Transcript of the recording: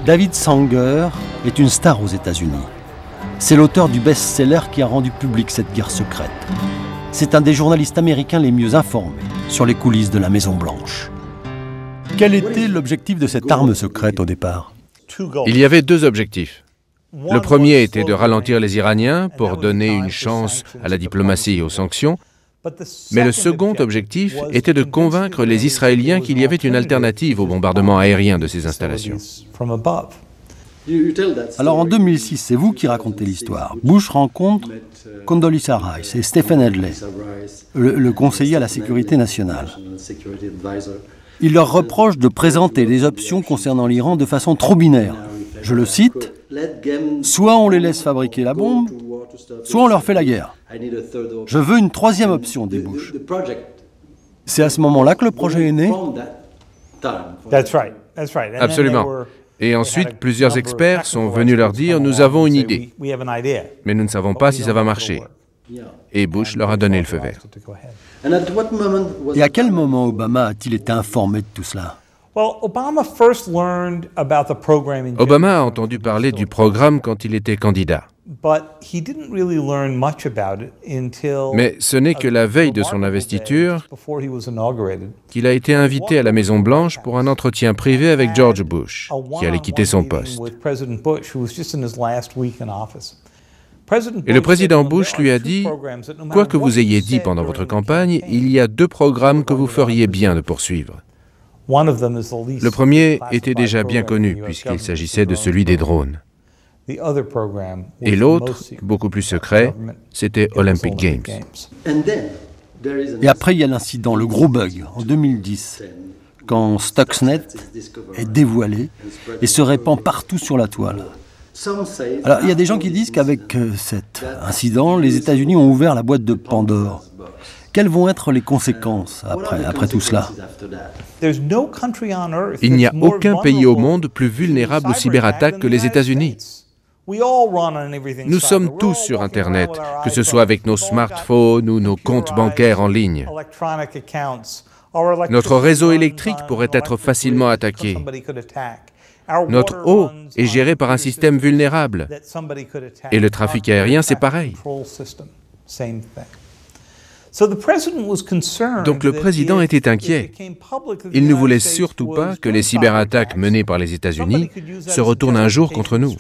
David Sanger est une star aux États-Unis. C'est l'auteur du best-seller qui a rendu public cette guerre secrète. C'est un des journalistes américains les mieux informés sur les coulisses de la Maison-Blanche. Quel était l'objectif de cette arme secrète au départ? Il y avait deux objectifs. Le premier était de ralentir les Iraniens pour donner une chance à la diplomatie et aux sanctions. Mais le second objectif était de convaincre les Israéliens qu'il y avait une alternative au bombardement aérien de ces installations. Alors en 2006, c'est vous qui racontez l'histoire. Bush rencontre Condoleezza Rice et Stephen Adley, le conseiller à la sécurité nationale. Il leur reproche de présenter les options concernant l'Iran de façon trop binaire. Je le cite, « Soit on les laisse fabriquer la bombe, soit on leur fait la guerre. Je veux une troisième option, dit Bush. » C'est à ce moment-là que le projet est né? Absolument. Et ensuite, plusieurs experts sont venus leur dire « Nous avons une idée, mais nous ne savons pas si ça va marcher. » Et Bush leur a donné le feu vert. Et à quel moment Obama a-t-il été informé de tout cela? Obama a entendu parler du programme quand il était candidat. Mais ce n'est que la veille de son investiture qu'il a été invité à la Maison-Blanche pour un entretien privé avec George Bush, qui allait quitter son poste. Et le président Bush lui a dit « Quoi que vous ayez dit pendant votre campagne, il y a deux programmes que vous feriez bien de poursuivre. » Le premier était déjà bien connu, puisqu'il s'agissait de celui des drones. Et l'autre, beaucoup plus secret, c'était Olympic Games. Et après, il y a l'incident, le gros bug, en 2010, quand Stuxnet est dévoilé et se répand partout sur la toile. Alors, il y a des gens qui disent qu'avec cet incident, les États-Unis ont ouvert la boîte de Pandore. Quelles vont être les conséquences après tout cela? Il n'y a aucun pays au monde plus vulnérable aux cyberattaques que les États-Unis. Nous sommes tous sur Internet, que ce soit avec nos smartphones ou nos comptes bancaires en ligne. Notre réseau électrique pourrait être facilement attaqué. Notre eau est gérée par un système vulnérable. Et le trafic aérien, c'est pareil. Donc le président était inquiet. Il ne voulait surtout pas que les cyberattaques menées par les États-Unis se retournent un jour contre nous.